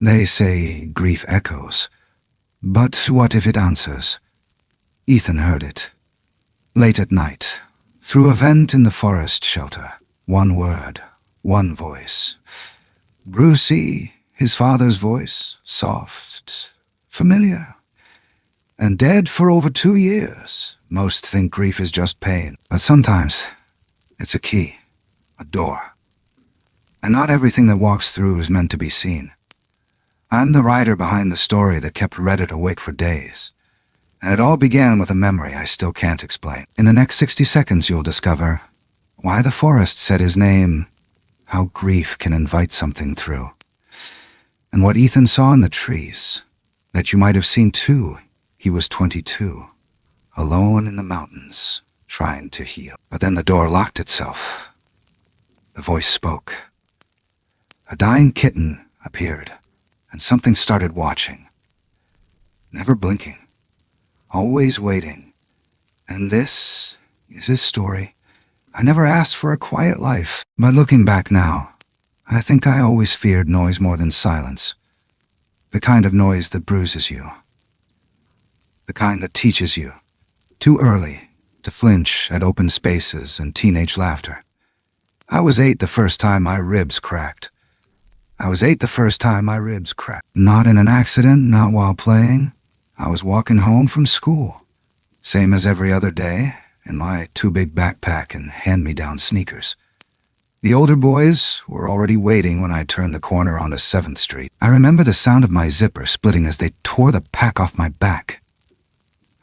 They say grief echoes, but what if it answers? Ethan heard it. Late at night, through a vent in the forest shelter, one word, one voice. Brucey, his father's voice, soft, familiar, and dead for over 2 years. Most think grief is just pain, but sometimes it's a key, a door. And not everything that walks through is meant to be seen. I'm the writer behind the story that kept Reddit awake for days. And it all began with a memory I still can't explain. In the next 60 seconds, you'll discover why the forest said his name, how grief can invite something through, and what Ethan saw in the trees, that you might have seen too. He was 22, alone in the mountains, trying to heal. But then the door locked itself. The voice spoke. A dying kitten appeared, and something started watching. Never blinking, always waiting. And this is his story. I never asked for a quiet life, but looking back now, I think I always feared noise more than silence. The kind of noise that bruises you. The kind that teaches you, too early, to flinch at open spaces and teenage laughter. I was 8 the first time my ribs cracked. Not in an accident, not while playing. I was walking home from school, same as every other day, in my too big backpack and hand-me-down sneakers. The older boys were already waiting when I turned the corner onto 7th Street. I remember the sound of my zipper splitting as they tore the pack off my back.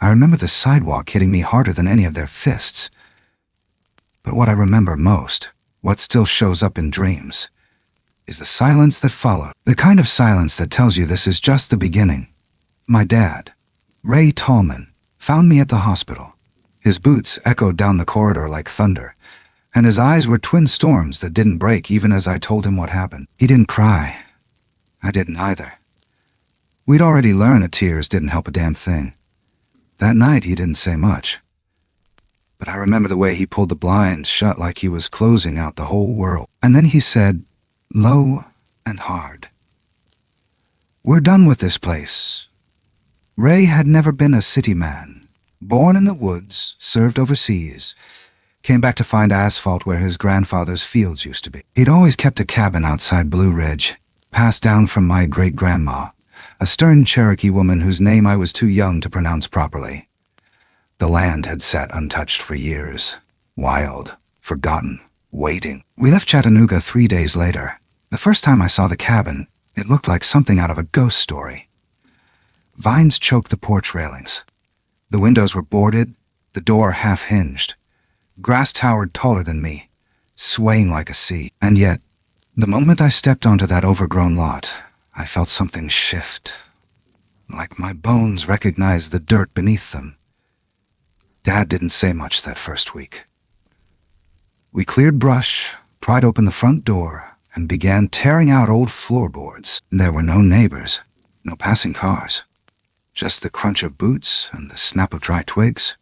I remember the sidewalk hitting me harder than any of their fists. But what I remember most, what still shows up in dreams, is the silence that followed. The kind of silence that tells you this is just the beginning. My dad, Ray Tallman, found me at the hospital. His boots echoed down the corridor like thunder, and his eyes were twin storms that didn't break even as I told him what happened. He didn't cry. I didn't either. We'd already learned that tears didn't help a damn thing. That night he didn't say much. But I remember the way he pulled the blinds shut like he was closing out the whole world. And then he said, low and hard, "We're done with this place." Ray had never been a city man. Born in the woods, served overseas, came back to find asphalt where his grandfather's fields used to be. He'd always kept a cabin outside Blue Ridge, passed down from my great-grandma, a stern Cherokee woman whose name I was too young to pronounce properly. The land had sat untouched for years, wild, forgotten, waiting. We left Chattanooga 3 days later. The first time I saw the cabin, it looked like something out of a ghost story. Vines choked the porch railings. The windows were boarded, the door half-hinged. Grass towered taller than me, swaying like a sea. And yet, the moment I stepped onto that overgrown lot, I felt something shift, like my bones recognized the dirt beneath them. Dad didn't say much that first week. We cleared brush, pried open the front door, and began tearing out old floorboards. There were no neighbors, no passing cars, just the crunch of boots and the snap of dry twigs.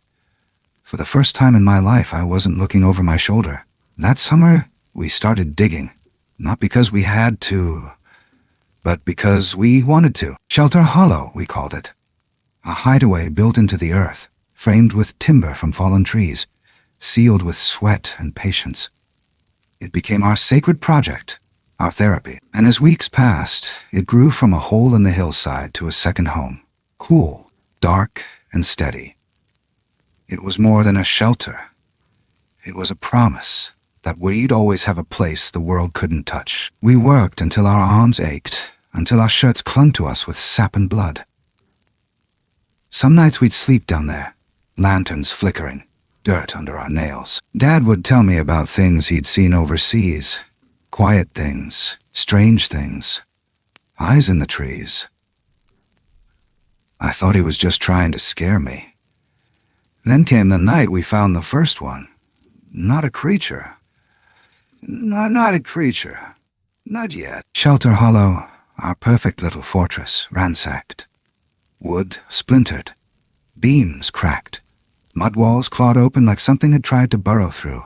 For the first time in my life, I wasn't looking over my shoulder. That summer, we started digging, not because we had to, but because we wanted to. Shelter Hollow, we called it. A hideaway built into the earth, framed with timber from fallen trees, sealed with sweat and patience. It became our sacred project, our therapy. And as weeks passed, it grew from a hole in the hillside to a second home, cool, dark, and steady. It was more than a shelter. It was a promise that we'd always have a place the world couldn't touch. We worked until our arms ached, until our shirts clung to us with sap and blood. Some nights we'd sleep down there, lanterns flickering, dirt under our nails. Dad would tell me about things he'd seen overseas, quiet things, strange things, eyes in the trees. I thought he was just trying to scare me. Then came the night we found the first one. Not a creature. Not a creature. Not yet. Shelter Hollow, our perfect little fortress, ransacked. Wood splintered. Beams cracked. Mud walls clawed open like something had tried to burrow through.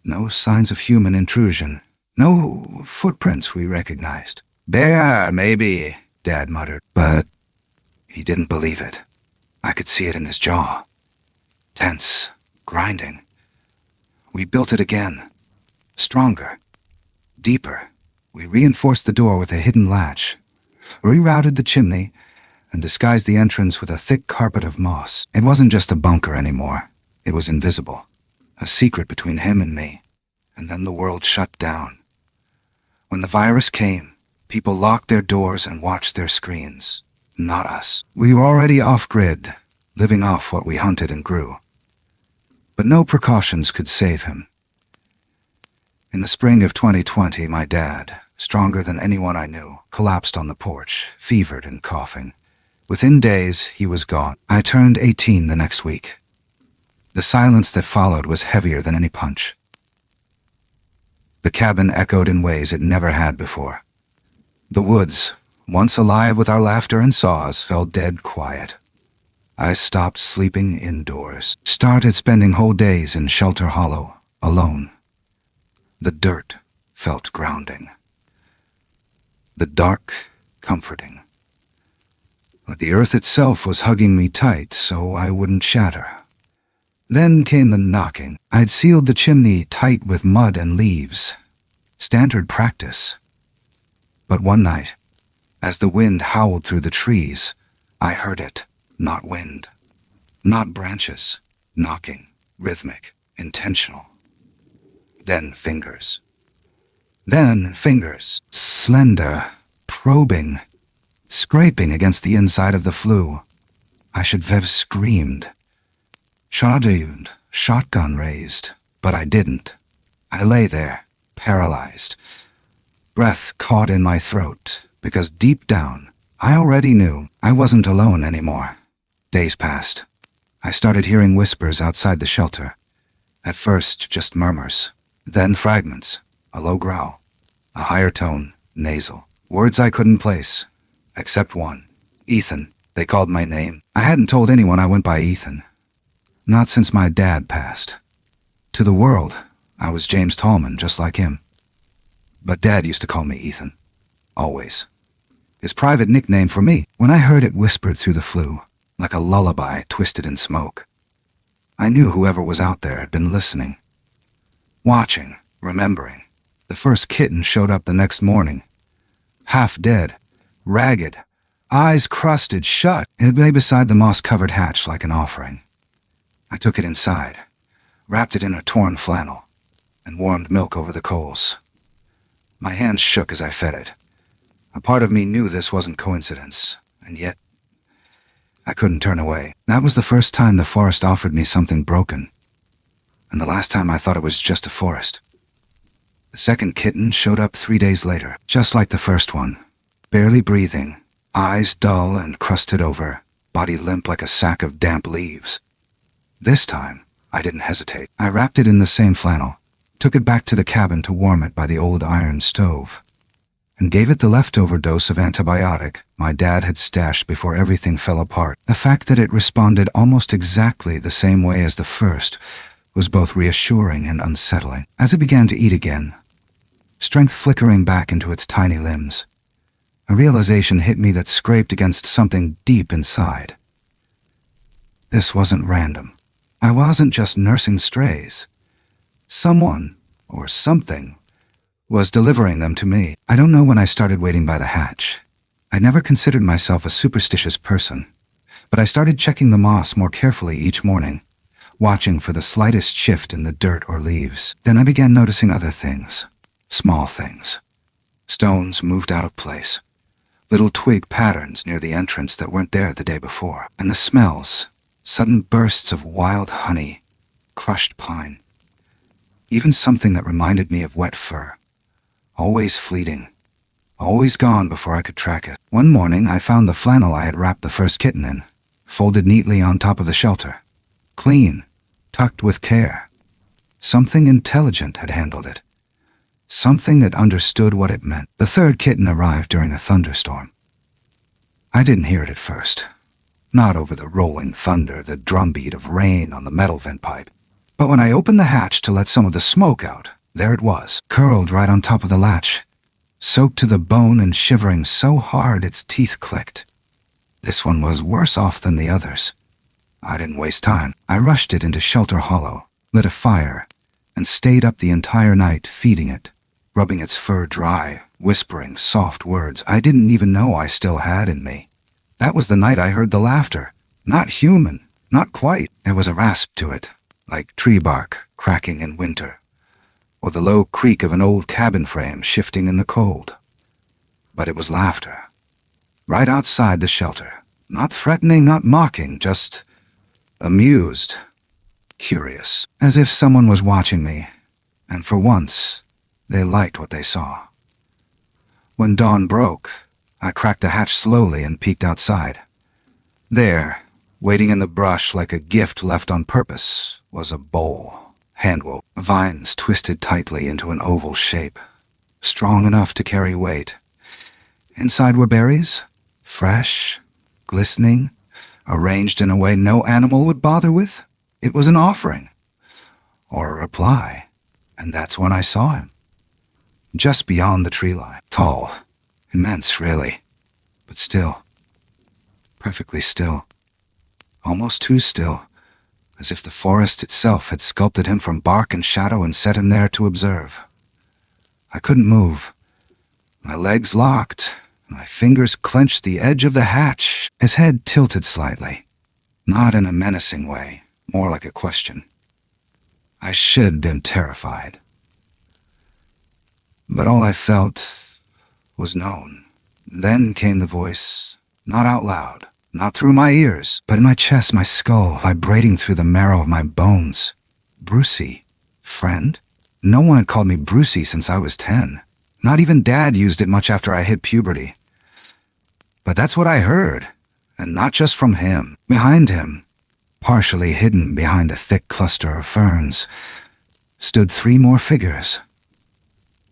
No signs of human intrusion. No footprints we recognized. "Bear, maybe," Dad muttered. But he didn't believe it. I could see it in his jaw. Tense, grinding. We built it again. Stronger. Deeper. We reinforced the door with a hidden latch, rerouted the chimney, and disguised the entrance with a thick carpet of moss. It wasn't just a bunker anymore. It was invisible. A secret between him and me. And then the world shut down. When the virus came, people locked their doors and watched their screens. Not us. We were already off-grid, living off what we hunted and grew. But no precautions could save him. In the spring of 2020, my dad, stronger than anyone I knew, collapsed on the porch, fevered and coughing. Within days, he was gone. I turned 18 the next week. The silence that followed was heavier than any punch. The cabin echoed in ways it never had before. The woods, once alive with our laughter and saws, fell dead quiet. I stopped sleeping indoors, started spending whole days in Shelter Hollow, alone. The dirt felt grounding. The dark, comforting. But the earth itself was hugging me tight so I wouldn't shatter. Then came the knocking. I'd sealed the chimney tight with mud and leaves. Standard practice. But one night, as the wind howled through the trees, I heard it. Not wind. Not branches. Knocking. Rhythmic. Intentional. Then fingers. Then fingers. Slender. Probing. Scraping against the inside of the flue. I should have screamed. Shadowed, shotgun raised, but I didn't. I lay there, paralyzed. Breath caught in my throat, because deep down, I already knew I wasn't alone anymore. Days passed. I started hearing whispers outside the shelter. At first, just murmurs. Then fragments, a low growl, a higher tone, nasal. Words I couldn't place, except one. Ethan. They called my name. I hadn't told anyone I went by Ethan. Not since my dad passed. To the world, I was James Tallman, just like him. But Dad used to call me Ethan. Always. His private nickname for me. When I heard it whispered through the flue, like a lullaby twisted in smoke, I knew whoever was out there had been listening. Watching, remembering. The first kitten showed up the next morning. Half dead, ragged, eyes crusted shut. It lay beside the moss-covered hatch like an offering. I took it inside, wrapped it in a torn flannel, and warmed milk over the coals. My hands shook as I fed it. A part of me knew this wasn't coincidence, and yet I couldn't turn away. That was the first time the forest offered me something broken, and the last time I thought it was just a forest. The second kitten showed up 3 days later, just like the first one, barely breathing, eyes dull and crusted over, body limp like a sack of damp leaves. This time, I didn't hesitate. I wrapped it in the same flannel, took it back to the cabin to warm it by the old iron stove, and gave it the leftover dose of antibiotic my dad had stashed before everything fell apart. The fact that it responded almost exactly the same way as the first was both reassuring and unsettling. As it began to eat again, strength flickering back into its tiny limbs, a realization hit me that scraped against something deep inside. This wasn't random. I wasn't just nursing strays. Someone, or something, was delivering them to me. I don't know when I started waiting by the hatch. I never considered myself a superstitious person, but I started checking the moss more carefully each morning, watching for the slightest shift in the dirt or leaves. Then I began noticing other things, small things. Stones moved out of place, little twig patterns near the entrance that weren't there the day before, and the smells. Sudden bursts of wild honey, crushed pine, even something that reminded me of wet fur. Always fleeting, always gone before I could track it. One morning I found the flannel I had wrapped the first kitten in, folded neatly on top of the shelter. Clean, tucked with care. Something intelligent had handled it. Something that understood what it meant. The third kitten arrived during a thunderstorm. I didn't hear it at first. Not over the rolling thunder, the drumbeat of rain on the metal vent pipe. But when I opened the hatch to let some of the smoke out, there it was, curled right on top of the latch, soaked to the bone and shivering so hard its teeth clicked. This one was worse off than the others. I didn't waste time. I rushed it into Shelter Hollow, lit a fire, and stayed up the entire night feeding it, rubbing its fur dry, whispering soft words I didn't even know I still had in me. That was the night I heard the laughter. Not human, not quite. There was a rasp to it, like tree bark cracking in winter, or the low creak of an old cabin frame shifting in the cold. But it was laughter. Right outside the shelter. Not threatening, not mocking, just amused, curious, as if someone was watching me, and for once, they liked what they saw. When dawn broke, I cracked the hatch slowly and peeked outside. There, waiting in the brush like a gift left on purpose, was a bowl, hand-woven, vines twisted tightly into an oval shape, strong enough to carry weight. Inside were berries, fresh, glistening, arranged in a way no animal would bother with. It was an offering, or a reply, and that's when I saw him. Just beyond the tree line, tall, immense really, but still, perfectly still, almost too still, as if the forest itself had sculpted him from bark and shadow and set him there to observe. I couldn't move. My legs locked, my fingers clenched the edge of the hatch, his head tilted slightly, not in a menacing way, more like a question. I should have been terrified. But all I felt was known. Then came the voice, not out loud, not through my ears, but in my chest, my skull, vibrating through the marrow of my bones. Brucey. Friend? No one had called me Brucey since I was 10. Not even Dad used it much after I hit puberty. But that's what I heard, and not just from him. Behind him, partially hidden behind a thick cluster of ferns, stood 3 more figures.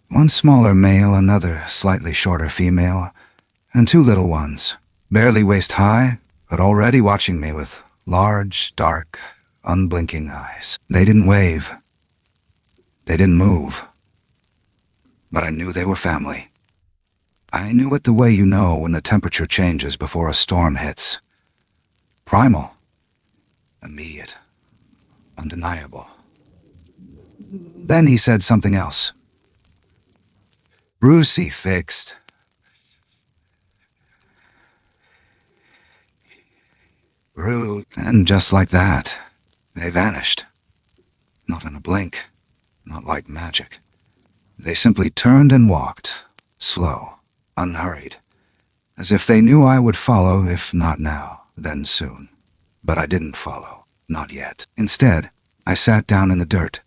One smaller male, another slightly shorter female, and 2 little ones, barely waist high, but already watching me with large, dark, unblinking eyes. They didn't wave. They didn't move. But I knew they were family. I knew it the way you know when the temperature changes before a storm hits. Primal. Immediate. Undeniable. Then he said something else. Brucey fixed. And just like that, they vanished. Not in a blink, not like magic. They simply turned and walked, slow, unhurried, as if they knew I would follow, if not now, then soon. But I didn't follow, not yet. Instead, I sat down in the dirt,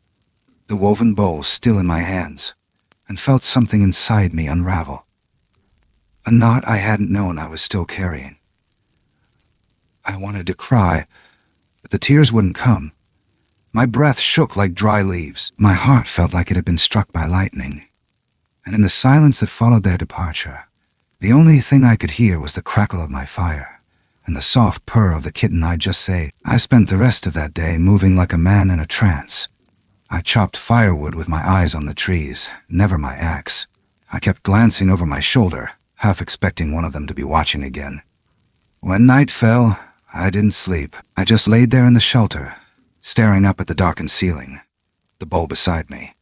the woven bowl still in my hands, and felt something inside me unravel. A knot I hadn't known I was still carrying. I wanted to cry, but the tears wouldn't come. My breath shook like dry leaves. My heart felt like it had been struck by lightning. And in the silence that followed their departure, the only thing I could hear was the crackle of my fire and the soft purr of the kitten I'd just saved. I spent the rest of that day moving like a man in a trance. I chopped firewood with my eyes on the trees, never my axe. I kept glancing over my shoulder, half expecting one of them to be watching again. When night fell, I didn't sleep. I just laid there in the shelter, staring up at the darkened ceiling, the bowl beside me,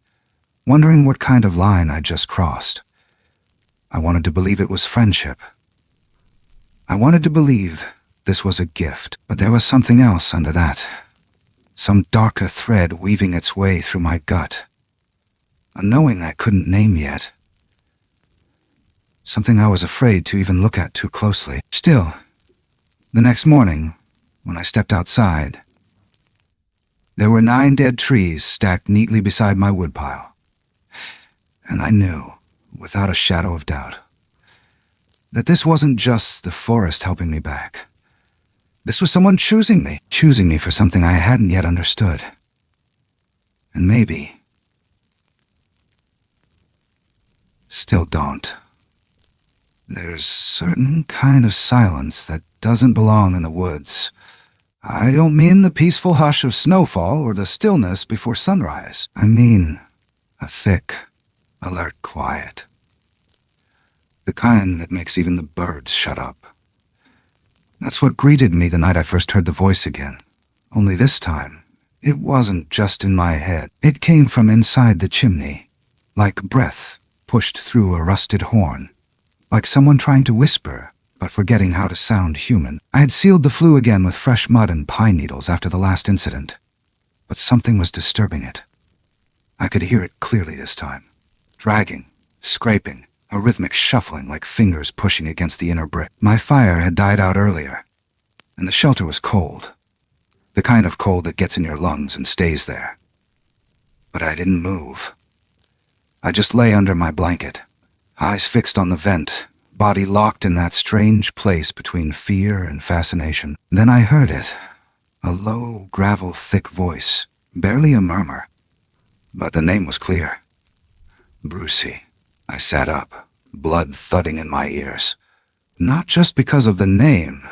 wondering what kind of line I'd just crossed. I wanted to believe it was friendship. I wanted to believe this was a gift, but there was something else under that. Some darker thread weaving its way through my gut. A knowing I couldn't name yet. Something I was afraid to even look at too closely. Still, the next morning, when I stepped outside, there were 9 dead trees stacked neatly beside my woodpile. And I knew, without a shadow of doubt, that this wasn't just the forest helping me back. This was someone choosing me for something I hadn't yet understood. And maybe still don't. There's certain kind of silence that doesn't belong in the woods. I don't mean the peaceful hush of snowfall or the stillness before sunrise. I mean a thick, alert quiet. the kind that makes even the birds shut up. That's what greeted me the night I first heard the voice again. Only this time, it wasn't just in my head. It came from inside the chimney, like breath pushed through a rusted horn, like someone trying to whisper, but forgetting how to sound human. I had sealed the flue again with fresh mud and pine needles after the last incident, but something was disturbing it. I could hear it clearly this time, dragging, scraping, a rhythmic shuffling like fingers pushing against the inner brick. My fire had died out earlier, and the shelter was cold, the kind of cold that gets in your lungs and stays there. But I didn't move. I just lay under my blanket, eyes fixed on the vent, body locked in that strange place between fear and fascination. Then I heard it, a low, gravel-thick voice, barely a murmur. But the name was clear. Brucey. I sat up, blood thudding in my ears. Not just because of the name,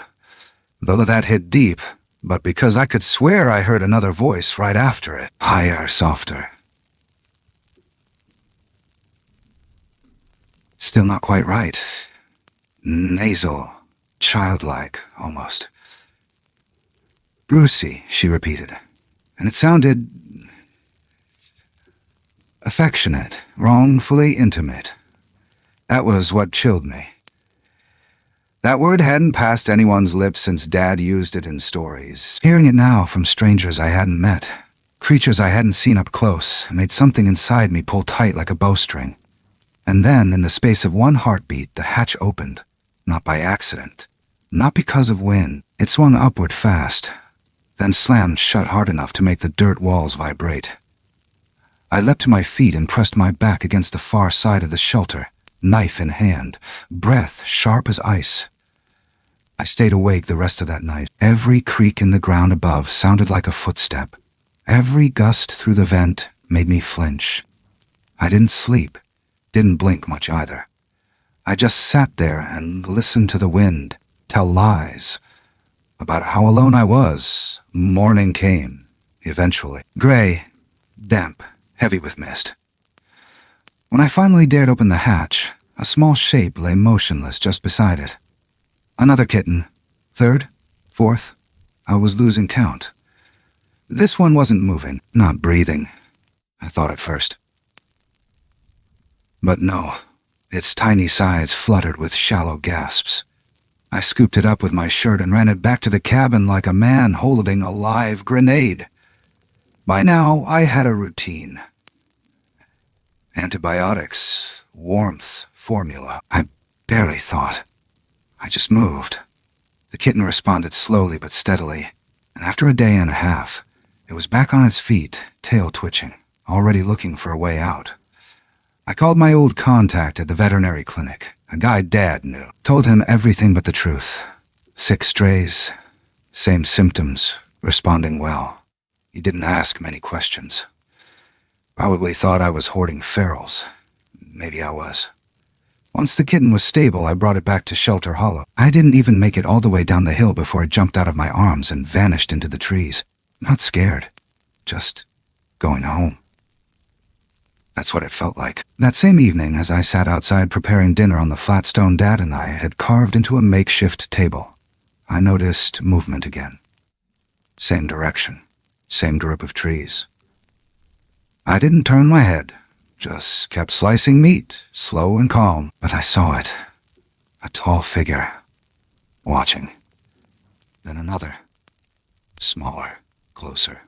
though that hit deep, but because I could swear I heard another voice right after it, higher, softer. Still not quite right. Nasal, childlike, almost. Brucey, she repeated, and it sounded affectionate, wrongfully intimate. That was what chilled me. That word hadn't passed anyone's lips since Dad used it in stories. Hearing it now from strangers I hadn't met, creatures I hadn't seen up close, made something inside me pull tight like a bowstring. And then, in the space of one heartbeat, the hatch opened, not by accident, not because of wind. It swung upward fast, then slammed shut hard enough to make the dirt walls vibrate. I leapt to my feet and pressed my back against the far side of the shelter, knife in hand, breath sharp as ice. I stayed awake the rest of that night. Every creak in the ground above sounded like a footstep. Every gust through the vent made me flinch. I didn't sleep, didn't blink much either. I just sat there and listened to the wind tell lies about how alone I was. Morning came, eventually. Gray, damp, heavy with mist. When I finally dared open the hatch, a small shape lay motionless just beside it. Another kitten. Third? Fourth? I was losing count. This one wasn't moving, not breathing, I thought at first. But no, its tiny sides fluttered with shallow gasps. I scooped it up with my shirt and ran it back to the cabin like a man holding a live grenade. By now, I had a routine. Antibiotics, warmth, formula. I barely thought. I just moved. The kitten responded slowly but steadily, and after a day and a half, it was back on its feet, tail twitching, already looking for a way out. I called my old contact at the veterinary clinic, a guy Dad knew. Told him everything but the truth. 6 strays, same symptoms, responding well. He didn't ask many questions. Probably thought I was hoarding ferals. Maybe I was. Once the kitten was stable, I brought it back to Shelter Hollow. I didn't even make it all the way down the hill before it jumped out of my arms and vanished into the trees. Not scared, just going home. That's what it felt like. That same evening, as I sat outside preparing dinner on the flat stone Dad and I had carved into a makeshift table, I noticed movement again. Same direction, same group of trees. I didn't turn my head, just kept slicing meat, slow and calm, but I saw it. A tall figure, watching. Then another, smaller, closer.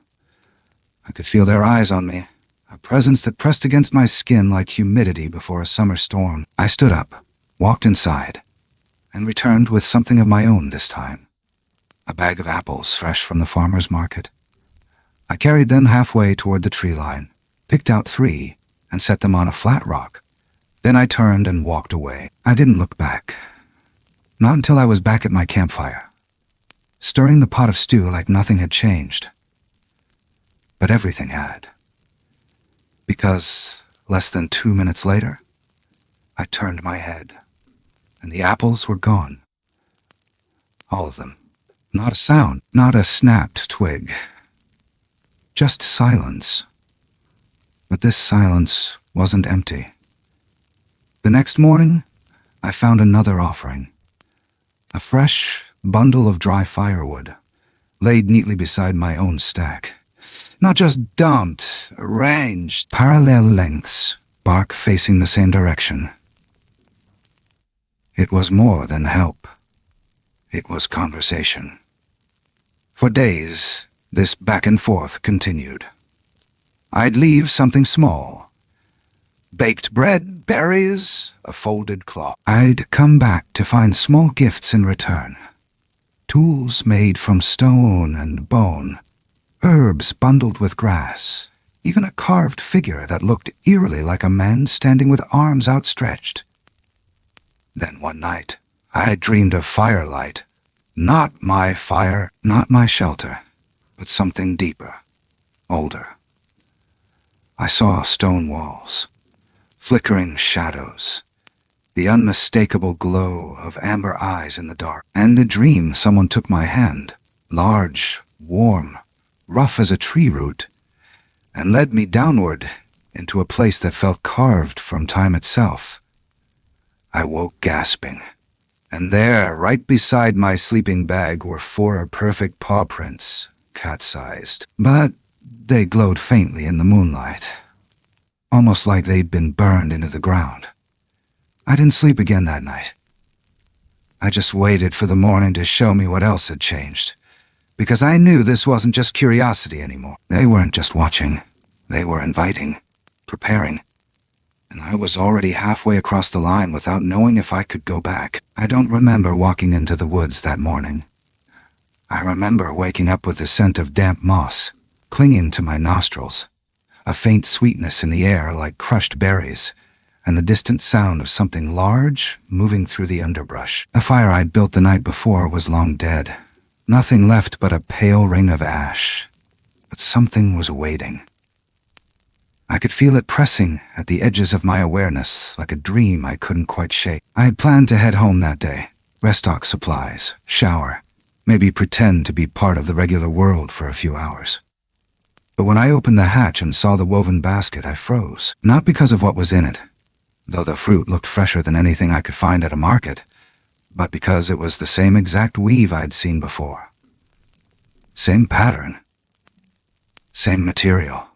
I could feel their eyes on me, a presence that pressed against my skin like humidity before a summer storm. I stood up, walked inside, and returned with something of my own this time. A bag of apples fresh from the farmer's market. I carried them halfway toward the tree line, picked out 3, and set them on a flat rock. Then I turned and walked away. I didn't look back. Not until I was back at my campfire, stirring the pot of stew like nothing had changed. But everything had. Because less than 2 minutes later, I turned my head, and the apples were gone. All of them. Not a sound, not a snapped twig. Just silence. But this silence wasn't empty. The next morning, I found another offering. A fresh bundle of dry firewood, laid neatly beside my own stack. Not just dumped, arranged, parallel lengths, bark facing the same direction. It was more than help. It was conversation. For days, this back and forth continued. I'd leave something small. Baked bread, berries, a folded cloth. I'd come back to find small gifts in return. Tools made from stone and bone, herbs bundled with grass, even a carved figure that looked eerily like a man standing with arms outstretched. Then one night, I had dreamed of firelight. Not my fire, not my shelter, but something deeper, older. I saw stone walls, flickering shadows, the unmistakable glow of amber eyes in the dark. And in a dream, someone took my hand, large, warm, rough as a tree root, and led me downward into a place that felt carved from time itself. I woke gasping, and there, right beside my sleeping bag, were 4 perfect paw prints, cat-sized, but they glowed faintly in the moonlight, almost like they'd been burned into the ground. I didn't sleep again that night. I just waited for the morning to show me what else had changed, because I knew this wasn't just curiosity anymore. They weren't just watching, they were inviting, preparing. And I was already halfway across the line without knowing if I could go back. I don't remember walking into the woods that morning. I remember waking up with the scent of damp moss clinging to my nostrils, a faint sweetness in the air like crushed berries, and the distant sound of something large moving through the underbrush. The fire I'd built the night before was long dead. Nothing left but a pale ring of ash. But something was waiting. I could feel it pressing at the edges of my awareness like a dream I couldn't quite shake. I had planned to head home that day, restock supplies, shower, maybe pretend to be part of the regular world for a few hours. But when I opened the hatch and saw the woven basket, I froze. Not because of what was in it, though the fruit looked fresher than anything I could find at a market, but because it was the same exact weave I'd seen before. Same pattern. Same material.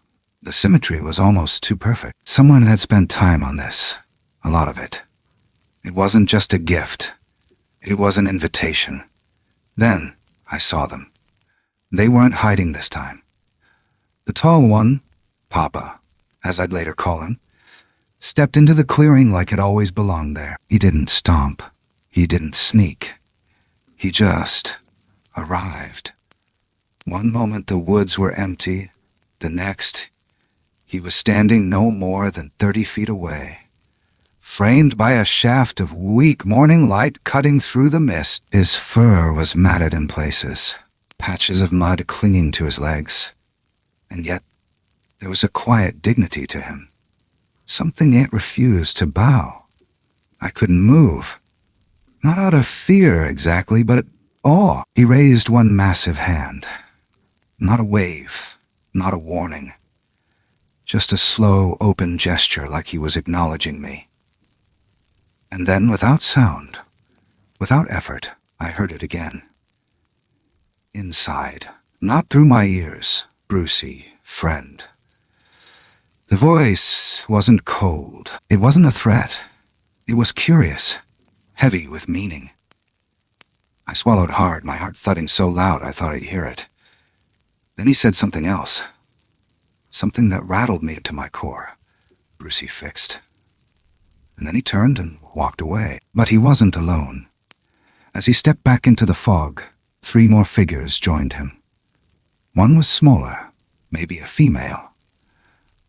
The symmetry was almost too perfect. Someone had spent time on this, a lot of it. It wasn't just a gift. It was an invitation. Then I saw them. They weren't hiding this time. The tall one, Papa, as I'd later call him, stepped into the clearing like it always belonged there. He didn't stomp. He didn't sneak. He just arrived. One moment the woods were empty, the next he was standing no more than 30 feet away, framed by a shaft of weak morning light cutting through the mist. His fur was matted in places, patches of mud clinging to his legs, and yet there was a quiet dignity to him. Something it refused to bow. I couldn't move. Not out of fear exactly, but awe. He raised one massive hand. Not a wave, not a warning. Just a slow, open gesture like he was acknowledging me. And then, without sound, without effort, I heard it again. Inside, not through my ears, Brucey, friend. The voice wasn't cold. It wasn't a threat. It was curious, heavy with meaning. I swallowed hard, my heart thudding so loud I thought I'd hear it. Then he said something else. Something that rattled me to my core. Brucey fixed. And then he turned and walked away. But he wasn't alone. As he stepped back into the fog, 3 more figures joined him. One was smaller, maybe a female.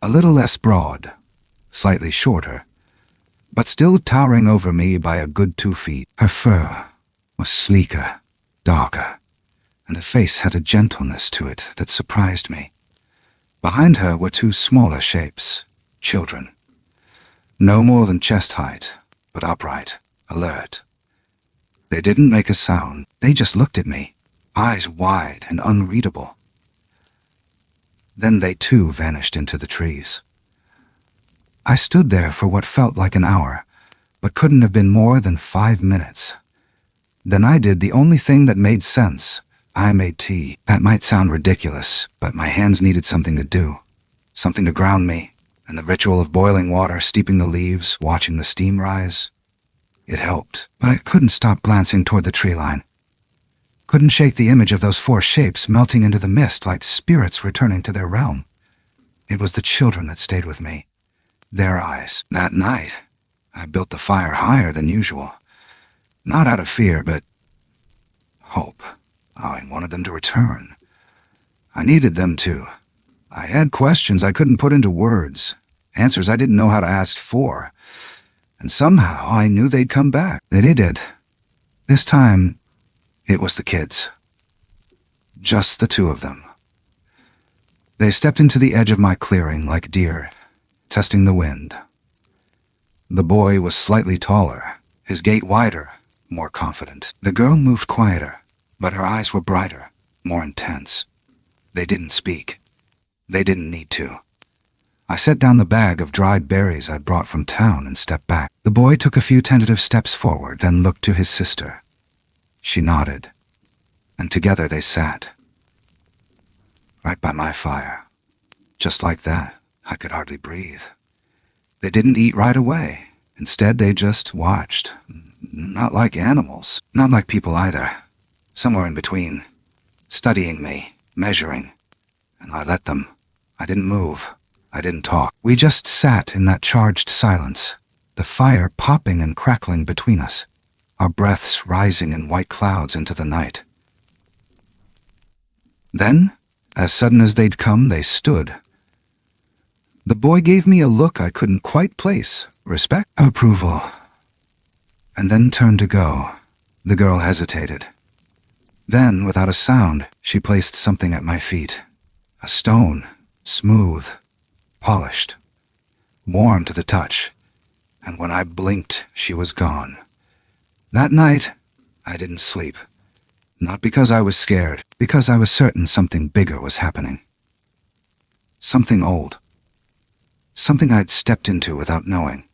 A little less broad, slightly shorter, but still towering over me by a good 2 feet. Her fur was sleeker, darker, and her face had a gentleness to it that surprised me. Behind her were 2 smaller shapes, children. No more than chest height, but upright, alert. They didn't make a sound. They just looked at me, eyes wide and unreadable. Then they too vanished into the trees. I stood there for what felt like an hour, but couldn't have been more than 5 minutes. Then I did the only thing that made sense. I made tea. That might sound ridiculous, but my hands needed something to do. Something to ground me, and the ritual of boiling water, steeping the leaves, watching the steam rise. It helped, but I couldn't stop glancing toward the tree line. Couldn't shake the image of those 4 shapes melting into the mist like spirits returning to their realm. It was the children that stayed with me. Their eyes. That night, I built the fire higher than usual. Not out of fear, but hope. I wanted them to return. I needed them to. I had questions I couldn't put into words, answers I didn't know how to ask for. And somehow I knew they'd come back. They did. This time, it was the kids. Just the 2 of them. They stepped into the edge of my clearing like deer, testing the wind. The boy was slightly taller, his gait wider, more confident. The girl moved quieter, but her eyes were brighter, more intense. They didn't speak. They didn't need to. I set down the bag of dried berries I'd brought from town and stepped back. The boy took a few tentative steps forward, then looked to his sister. She nodded, and together they sat, right by my fire. Just like that, I could hardly breathe. They didn't eat right away. Instead, they just watched. Not like animals, not like people either. Somewhere in between, studying me, measuring. And I let them. I didn't move. I didn't talk. We just sat in that charged silence, the fire popping and crackling between us, our breaths rising in white clouds into the night. Then, as sudden as they'd come, they stood. The boy gave me a look I couldn't quite place, respect, approval, and then turned to go. The girl hesitated. Then, without a sound, she placed something at my feet. A stone, smooth, polished, warm to the touch, and when I blinked, she was gone. That night, I didn't sleep. Not because I was scared, because I was certain something bigger was happening. Something old. Something I'd stepped into without knowing.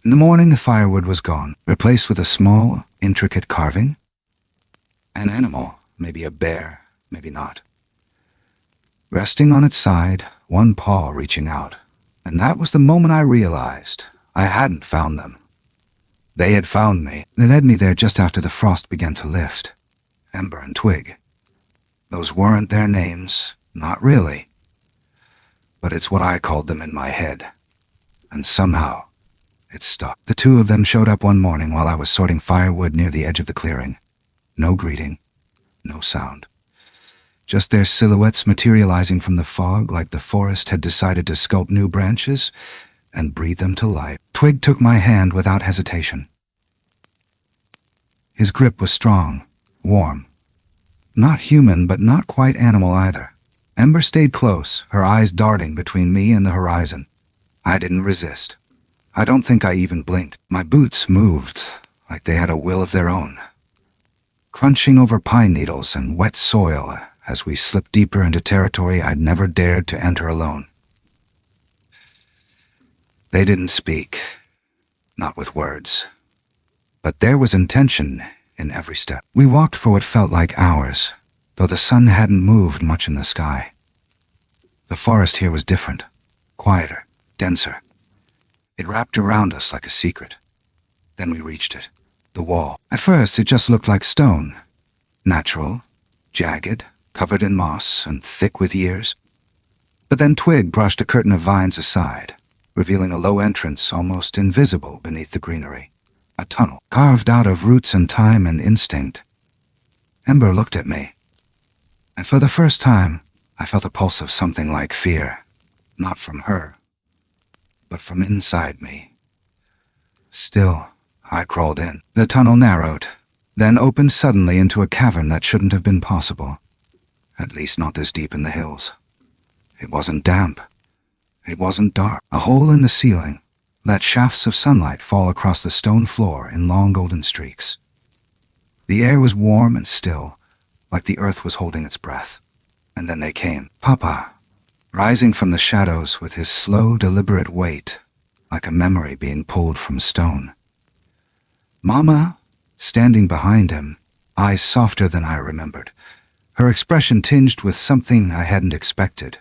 In the morning, the firewood was gone, replaced with a small, intricate carving. An animal, maybe a bear, maybe not. Resting on its side, one paw reaching out. And that was the moment I realized I hadn't found them. They had found me. They led me there just after the frost began to lift. Ember and Twig. Those weren't their names, not really. But it's what I called them in my head. And somehow, it stuck. The 2 of them showed up one morning while I was sorting firewood near the edge of the clearing. No greeting, no sound. Just their silhouettes materializing from the fog like the forest had decided to sculpt new branches and breathe them to life. Twig took my hand without hesitation. His grip was strong, warm. Not human, but not quite animal either. Ember stayed close, her eyes darting between me and the horizon. I didn't resist. I don't think I even blinked. My boots moved like they had a will of their own, crunching over pine needles and wet soil as we slipped deeper into territory I'd never dared to enter alone. They didn't speak, not with words, but there was intention in every step. We walked for what felt like hours, though the sun hadn't moved much in the sky. The forest here was different, quieter, denser. It wrapped around us like a secret. Then we reached it, the wall. At first, it just looked like stone, natural, jagged, covered in moss and thick with years. But then Twig brushed a curtain of vines aside, revealing a low entrance almost invisible beneath the greenery. A tunnel, carved out of roots and time and instinct. Ember looked at me, and for the first time, I felt a pulse of something like fear. Not from her, but from inside me. Still, I crawled in. The tunnel narrowed, then opened suddenly into a cavern that shouldn't have been possible. At least not this deep in the hills. It wasn't damp. It wasn't dark. A hole in the ceiling let shafts of sunlight fall across the stone floor in long golden streaks. The air was warm and still, like the earth was holding its breath. And then they came. Papa, rising from the shadows with his slow, deliberate weight, like a memory being pulled from stone. Mama, standing behind him, eyes softer than I remembered, her expression tinged with something I hadn't expected.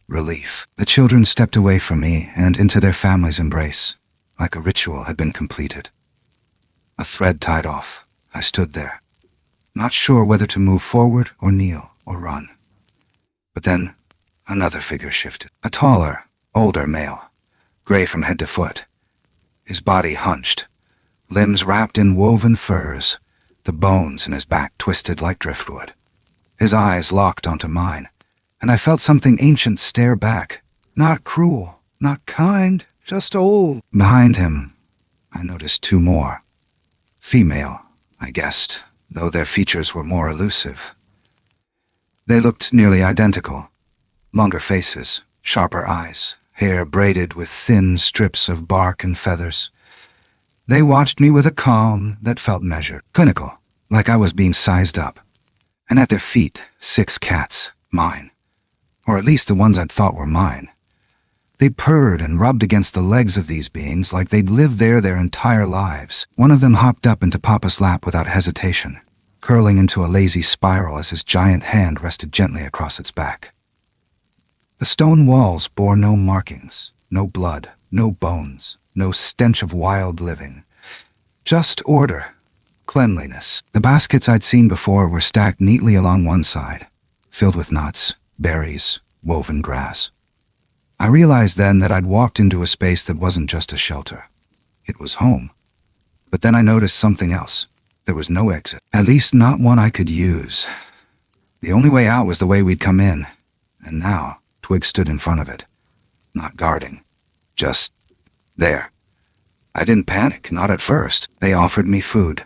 Relief. The children stepped away from me and into their family's embrace, like a ritual had been completed. A thread tied off. I stood there, not sure whether to move forward or kneel or run. But then another figure shifted. A taller, older male, gray from head to foot. His body hunched, limbs wrapped in woven furs, the bones in his back twisted like driftwood. His eyes locked onto mine, and I felt something ancient stare back. Not cruel, not kind, just old. Behind him, I noticed two more. Female, I guessed, though their features were more elusive. They looked nearly identical. Longer faces, sharper eyes, hair braided with thin strips of bark and feathers. They watched me with a calm that felt measured, clinical, like I was being sized up. And at their feet, 6 cats, mine. Or at least the ones I'd thought were mine. They purred and rubbed against the legs of these beings like they'd lived there their entire lives. One of them hopped up into Papa's lap without hesitation, curling into a lazy spiral as his giant hand rested gently across its back. The stone walls bore no markings, no blood, no bones, no stench of wild living. Just order, cleanliness. The baskets I'd seen before were stacked neatly along one side, filled with nuts, berries, woven grass. I realized then that I'd walked into a space that wasn't just a shelter. It was home. But then I noticed something else. There was no exit, at least not one I could use. The only way out was the way we'd come in, and now Twig stood in front of it, not guarding, just there. I didn't panic, not at first. They offered me food.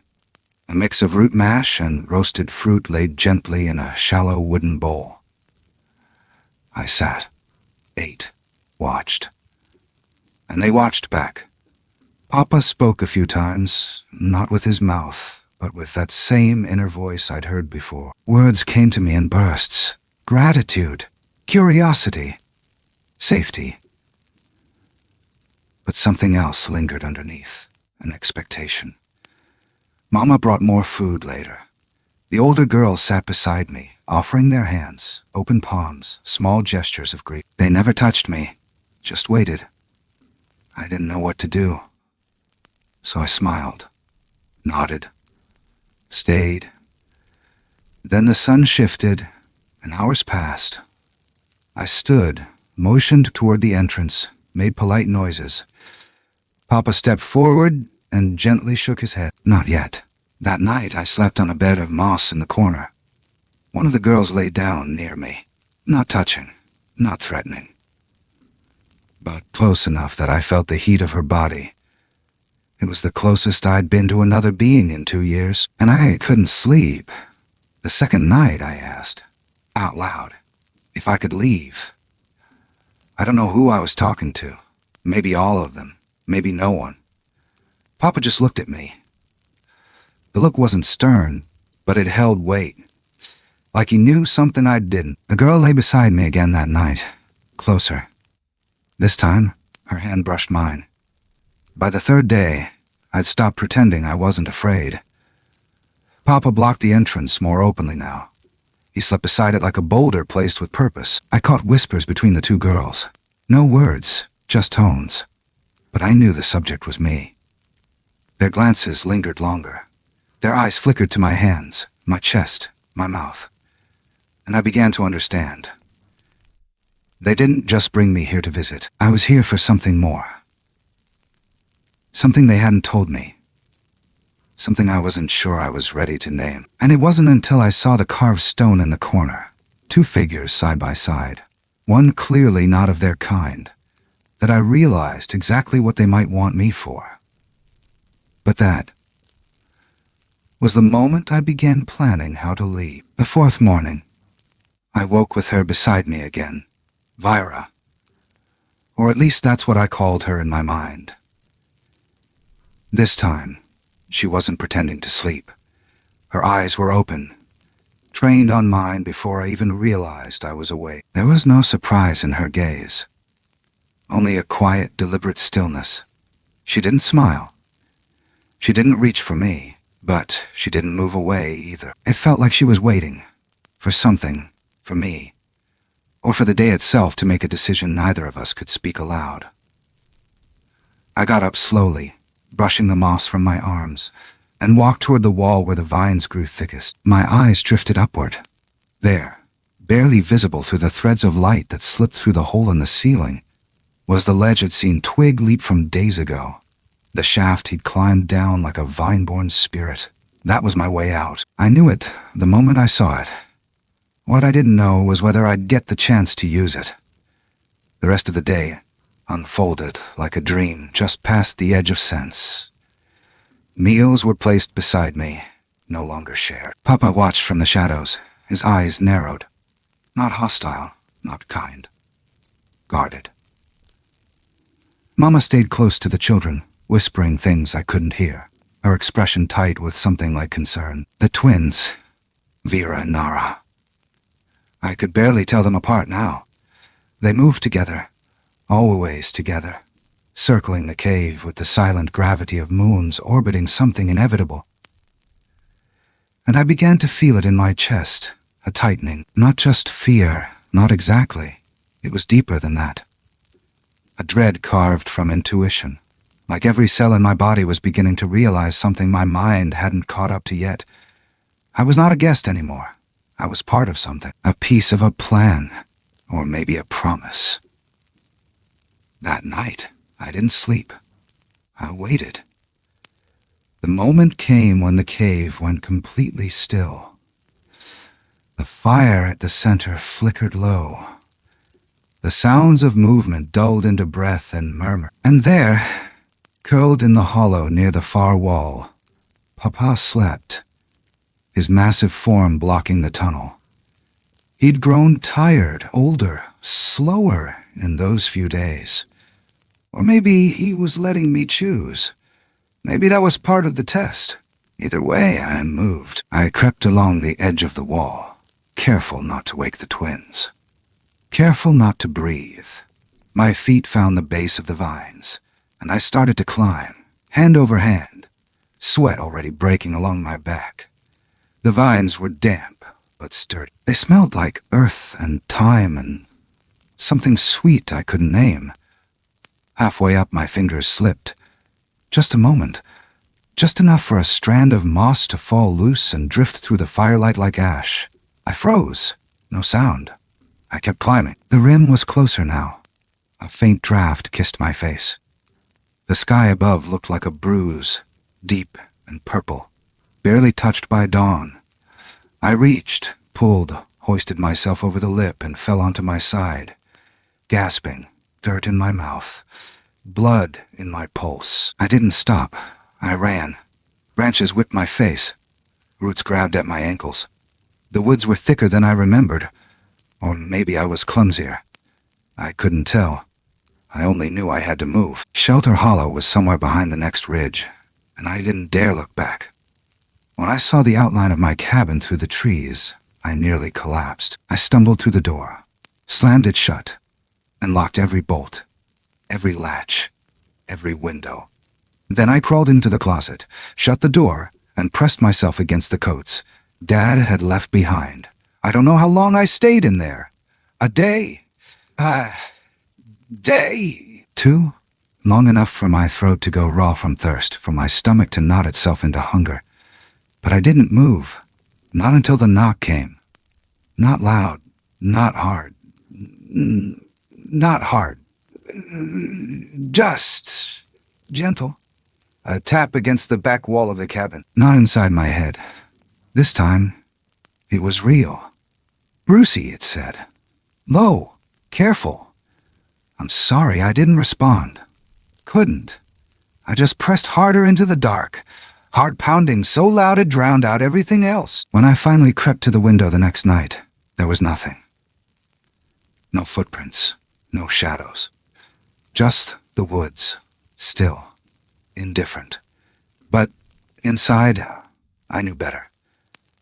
A mix of root mash and roasted fruit laid gently in a shallow wooden bowl. I sat, ate, watched. And they watched back. Papa spoke a few times, not with his mouth, but with that same inner voice I'd heard before. Words came to me in bursts. Gratitude, curiosity, safety. But something else lingered underneath, an expectation. Mama brought more food later. The older girls sat beside me, offering their hands, open palms, small gestures of grief. They never touched me, just waited. I didn't know what to do. So I smiled, nodded, stayed. Then the sun shifted, and hours passed. I stood, motioned toward the entrance, made polite noises. Papa stepped forward and gently shook his head. Not yet. That night I slept on a bed of moss in the corner. One of the girls lay down near me, not touching, not threatening, but close enough that I felt the heat of her body. It was the closest I'd been to another being in 2 years, and I couldn't sleep. The second night I asked, out loud, if I could leave. I don't know who I was talking to. Maybe all of them, maybe no one. Papa just looked at me. The look wasn't stern, but it held weight, like he knew something I didn't. The girl lay beside me again that night, closer. This time, her hand brushed mine. By the third day, I'd stopped pretending I wasn't afraid. Papa blocked the entrance more openly now. He slept beside it like a boulder placed with purpose. I caught whispers between the two girls. No words, just tones. But I knew the subject was me. Their glances lingered longer. Their eyes flickered to my hands, my chest, my mouth. And I began to understand. They didn't just bring me here to visit. I was here for something more. Something they hadn't told me. Something I wasn't sure I was ready to name. And it wasn't until I saw the carved stone in the corner, 2 figures side by side, one clearly not of their kind, that I realized exactly what they might want me for. But that was the moment I began planning how to leave. The 4th morning, I woke with her beside me again, Vyra. Or at least that's what I called her in my mind. This time, she wasn't pretending to sleep. Her eyes were open, trained on mine before I even realized I was awake. There was no surprise in her gaze. only a quiet, deliberate stillness. She didn't smile. She didn't reach for me, but she didn't move away either. It felt like she was waiting for something, for me, or for the day itself to make a decision neither of us could speak aloud. I got up slowly, brushing the moss from my arms, and walked toward the wall where the vines grew thickest. My eyes drifted upward. There, barely visible through the threads of light that slipped through the hole in the ceiling, was the ledge I'd seen Twig leap from days ago. The shaft he'd climbed down like a vine-born spirit. That was my way out. I knew it the moment I saw it. What I didn't know was whether I'd get the chance to use it. The rest of the day unfolded like a dream just past the edge of sense. Meals were placed beside me, no longer shared. Papa watched from the shadows, his eyes narrowed. Not hostile, not kind. Guarded. Mama stayed close to the children, whispering things I couldn't hear, her expression tight with something like concern. The twins, Vera and Nara. I could barely tell them apart now. They moved together, always together, circling the cave with the silent gravity of moons orbiting something inevitable. And I began to feel it in my chest, a tightening. Not just fear, not exactly. It was deeper than that. A dread carved from intuition. Like every cell in my body was beginning to realize something my mind hadn't caught up to yet. I was not a guest anymore. I was part of something, a piece of a plan, or maybe a promise. That night, I didn't sleep. I waited. The moment came when the cave went completely still. The fire at the center flickered low. The sounds of movement dulled into breath and murmur. And there, curled in the hollow near the far wall, Papa slept, his massive form blocking the tunnel. He'd grown tired, older, slower in those few days. Or maybe he was letting me choose. Maybe that was part of the test. Either way, I moved. I crept along the edge of the wall, careful not to wake the twins. Careful not to breathe. My feet found the base of the vines, and I started to climb, hand over hand, sweat already breaking along my back. The vines were damp, but sturdy. They smelled like earth and thyme and something sweet I couldn't name. Halfway up, my fingers slipped. Just a moment, just enough for a strand of moss to fall loose and drift through the firelight like ash. I froze. No sound. I kept climbing. The rim was closer now. A faint draft kissed my face. The sky above looked like a bruise, deep and purple, barely touched by dawn. I reached, pulled, hoisted myself over the lip and fell onto my side, gasping, dirt in my mouth, blood in my pulse. I didn't stop. I ran. Branches whipped my face. Roots grabbed at my ankles. The woods were thicker than I remembered, or maybe I was clumsier. I couldn't tell. I only knew I had to move. Shelter Hollow was somewhere behind the next ridge, and I didn't dare look back. When I saw the outline of my cabin through the trees, I nearly collapsed. I stumbled through the door, slammed it shut, and locked every bolt, every latch, every window. Then I crawled into the closet, shut the door, and pressed myself against the coats Dad had left behind. I don't know how long I stayed in there. A day. Day. 2. Long enough for my throat to go raw from thirst, for my stomach to knot itself into hunger. But I didn't move. Not until the knock came. Not loud. Not hard. Not hard. Just gentle. A tap against the back wall of the cabin. Not inside my head. This time, it was real. Brucey, it said. Low. Careful. I'm sorry I didn't respond. Couldn't. I just pressed harder into the dark. Heart pounding so loud it drowned out everything else. When I finally crept to the window the next night, there was nothing. No footprints. No shadows. Just the woods. Still. Indifferent. But inside, I knew better.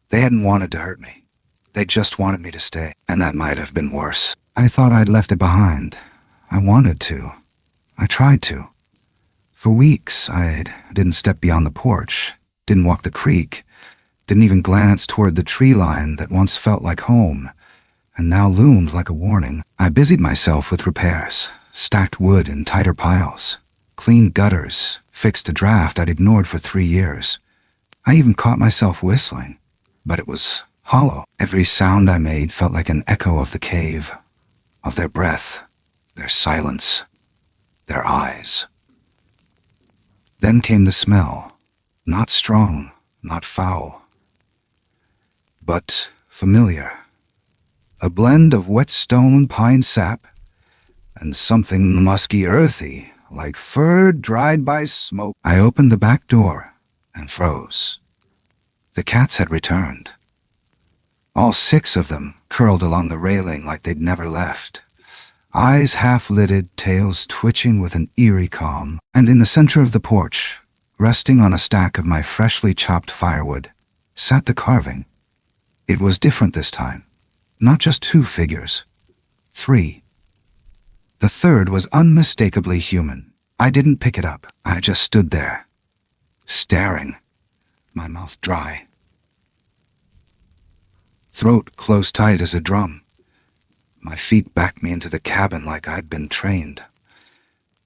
They hadn't wanted to hurt me. They just wanted me to stay, and that might have been worse. I thought I'd left it behind. I wanted to. I tried to. For weeks, I didn't step beyond the porch, didn't walk the creek, didn't even glance toward the tree line that once felt like home, and now loomed like a warning. I busied myself with repairs, stacked wood in tighter piles, cleaned gutters, fixed a draft I'd ignored for 3 years. I even caught myself whistling, but it was hollow. Every sound I made felt like an echo of the cave, of their breath, their silence, their eyes. Then came the smell, not strong, not foul, but familiar. A blend of wet stone, pine sap, and something musky earthy, like fur dried by smoke. I opened the back door and froze. The cats had returned. All 6 of them curled along the railing like they'd never left. Eyes half-lidded, tails twitching with an eerie calm. And in the center of the porch, resting on a stack of my freshly chopped firewood, sat the carving. It was different this time. Not just 2 figures. 3. The third was unmistakably human. I didn't pick it up. I just stood there, staring, my mouth dry, throat closed tight as a drum. My feet backed me into the cabin like I'd been trained.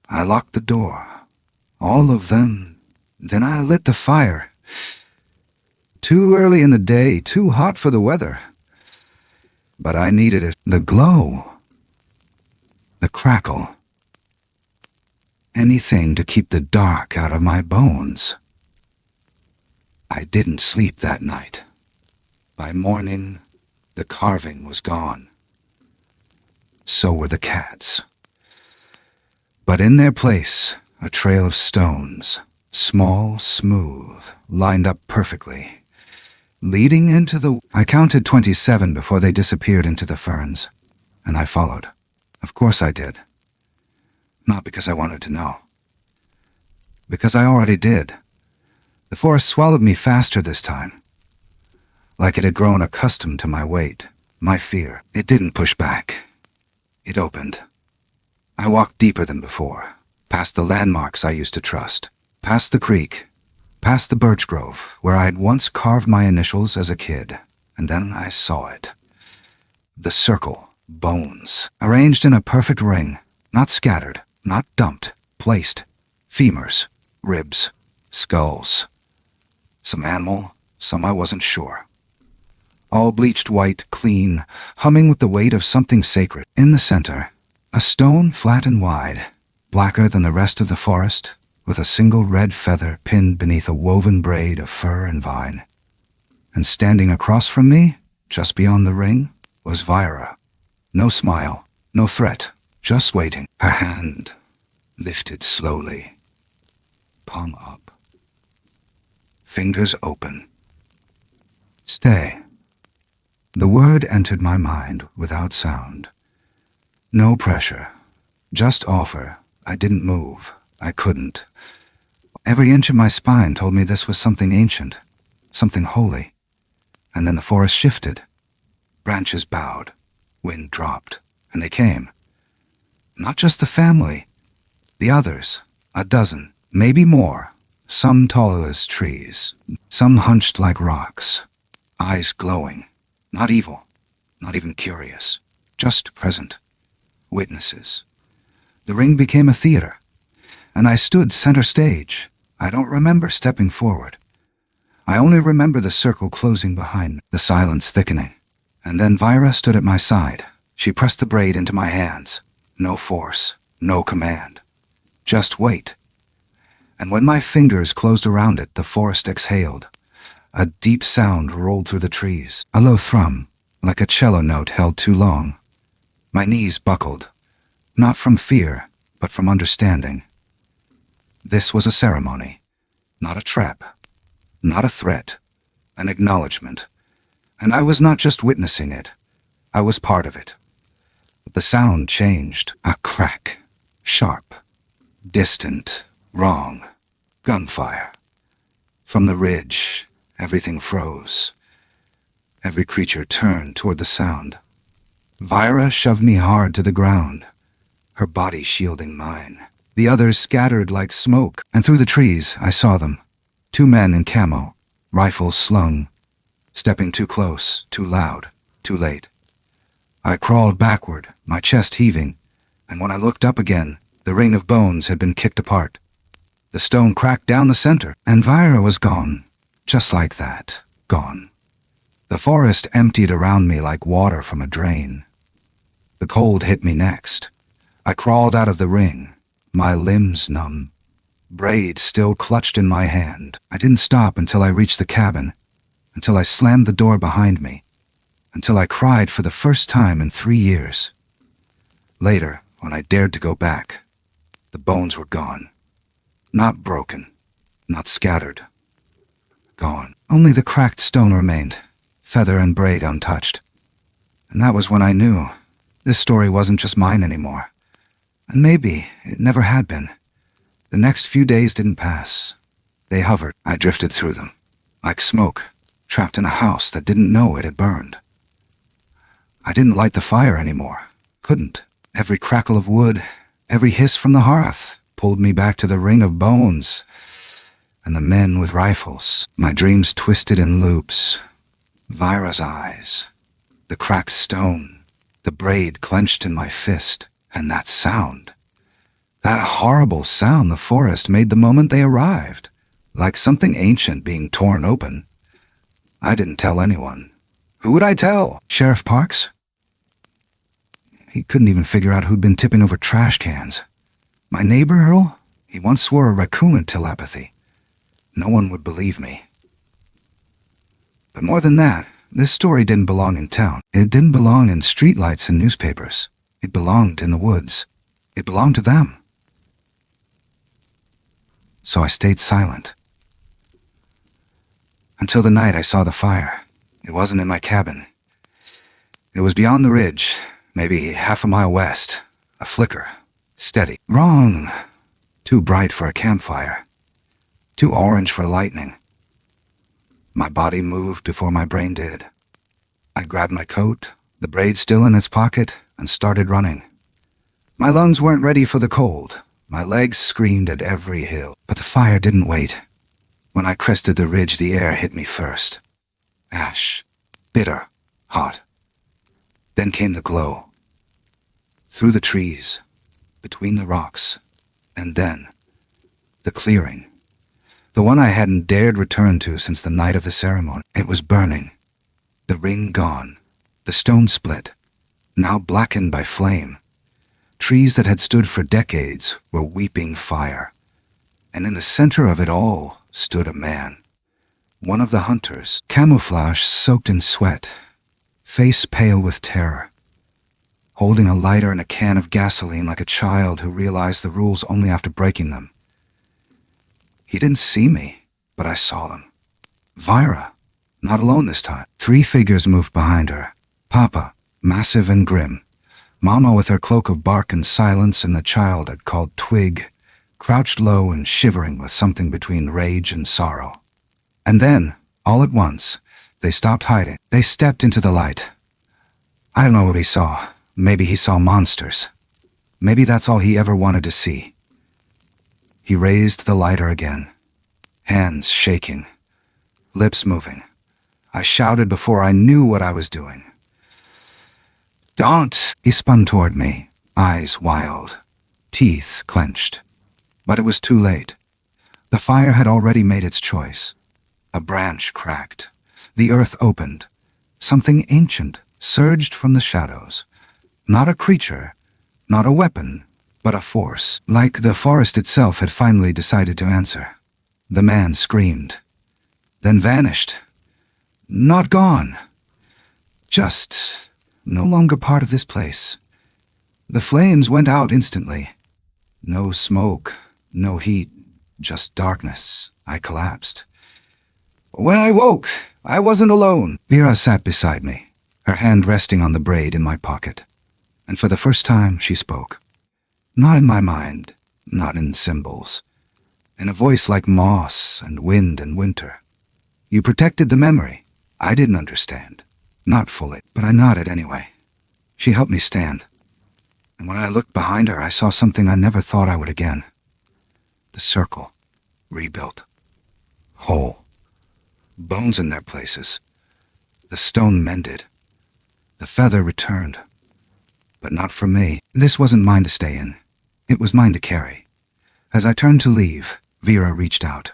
I locked the door, all of them. Then I lit the fire. Too early in the day, too hot for the weather. But I needed it. The glow, the crackle, anything to keep the dark out of my bones. I didn't sleep that night. By morning, the carving was gone. So were the cats. But in their place, a trail of stones, small, smooth, lined up perfectly, leading into the... I counted 27 before they disappeared into the ferns, and I followed. Of course I did. Not because I wanted to know. Because I already did. The forest swallowed me faster this time. Like it had grown accustomed to my weight, my fear. It didn't push back. It opened. I walked deeper than before, past the landmarks I used to trust, past the creek, past the birch grove, where I had once carved my initials as a kid, and then I saw it. The circle, bones, arranged in a perfect ring, not scattered, not dumped, placed. Femurs, ribs, skulls. Some animal, some I wasn't sure. All bleached white, clean, humming with the weight of something sacred. In the center, a stone flat and wide, blacker than the rest of the forest, with a single red feather pinned beneath a woven braid of fir and vine. And standing across from me, just beyond the ring, was Vyra. No smile, no threat, just waiting. Her hand lifted slowly, palm up, fingers open. Stay. The word entered my mind without sound. No pressure, just offer. I didn't move. I couldn't. Every inch of my spine told me this was something ancient, something holy. And then the forest shifted. Branches bowed, wind dropped, and they came. Not just the family, the others, a dozen, maybe more, some taller as trees, some hunched like rocks, eyes glowing, not evil, not even curious, just present, witnesses. The ring became a theater, and I stood center stage. I don't remember stepping forward. I only remember the circle closing behind me, the silence thickening. And then Vyra stood at my side. She pressed the braid into my hands. No force, no command. Just wait. And when my fingers closed around it, the forest exhaled. A deep sound rolled through the trees, a low thrum, like a cello note held too long. My knees buckled, not from fear, but from understanding. This was a ceremony, not a trap, not a threat, an acknowledgement. And I was not just witnessing it, I was part of it. The sound changed, a crack, sharp, distant, wrong, gunfire. From the ridge, everything froze. Every creature turned toward the sound. Vyra shoved me hard to the ground. her body shielding mine. The others scattered like smoke, and through the trees I saw them. 2 men in camo, rifles slung, stepping too close, too loud, too late. I crawled backward, my chest heaving, and when I looked up again, the ring of bones had been kicked apart. The stone cracked down the center, and Vira was gone. Just like that, gone. The forest emptied around me like water from a drain. The cold hit me next. I crawled out of the ring, my limbs numb. Braid still clutched in my hand. I didn't stop until I reached the cabin, until I slammed the door behind me, until I cried for the first time in 3 years. Later, when I dared to go back, the bones were gone. Not broken, not scattered. Gone. Only the cracked stone remained, feather and braid untouched. And that was when I knew this story wasn't just mine anymore. And maybe it never had been. The next few days didn't pass. They hovered. I drifted through them, like smoke, trapped in a house that didn't know it had burned. I didn't light the fire anymore. Couldn't. Every crackle of wood, every hiss from the hearth pulled me back to the ring of bones and the men with rifles. My dreams twisted in loops. Vira's eyes, the cracked stone, the braid clenched in my fist, and that sound. That horrible sound the forest made the moment they arrived, like something ancient being torn open. I didn't tell anyone. Who would I tell? Sheriff Parks? He couldn't even figure out who'd been tipping over trash cans. My neighbor Earl? He once swore a raccoon had telepathy. No one would believe me. But more than that, this story didn't belong in town. It didn't belong in streetlights and newspapers. It belonged in the woods. It belonged to them. So I stayed silent. Until the night I saw the fire. It wasn't in my cabin. It was beyond the ridge, maybe half a mile west. A flicker. Steady. Wrong. Too bright for a campfire. Too orange for lightning. My body moved before my brain did. I grabbed my coat, the braid still in its pocket, and started running. My lungs weren't ready for the cold. My legs screamed at every hill. But the fire didn't wait. When I crested the ridge, the air hit me first. Ash. Bitter. Hot. Then came the glow. Through the trees. Between the rocks. And then, the clearing. The one I hadn't dared return to since the night of the ceremony. It was burning. The ring gone. The stone split. Now blackened by flame. Trees that had stood for decades were weeping fire. And in the center of it all stood a man. One of the hunters, camouflage soaked in sweat, face pale with terror, holding a lighter and a can of gasoline like a child who realized the rules only after breaking them. He didn't see me, but I saw them. Vira, not alone this time. 3 figures moved behind her. Papa, massive and grim. Mama with her cloak of bark and silence, and the child I'd called Twig, crouched low and shivering with something between rage and sorrow. And then, all at once, they stopped hiding. They stepped into the light. I don't know what he saw. Maybe he saw monsters. Maybe that's all he ever wanted to see. He raised the lighter again, hands shaking, lips moving. I shouted before I knew what I was doing. Don't! He spun toward me, eyes wild, teeth clenched. But it was too late. The fire had already made its choice. A branch cracked. The earth opened. Something ancient surged from the shadows. Not a creature, not a weapon, but a force, like the forest itself had finally decided to answer. The man screamed, then vanished. Not gone. Just no longer part of this place. The flames went out instantly. No smoke, no heat, just darkness. I collapsed. When I woke, I wasn't alone. Vera sat beside me, her hand resting on the braid in my pocket. And for the first time, she spoke. Not in my mind, not in symbols. In a voice like moss and wind and winter. You protected the memory. I didn't understand. Not fully, but I nodded anyway. She helped me stand. And when I looked behind her, I saw something I never thought I would again. The circle, rebuilt, whole, bones in their places, the stone mended, the feather returned. But not for me. This wasn't mine to stay in. It was mine to carry. As I turned to leave, Vera reached out,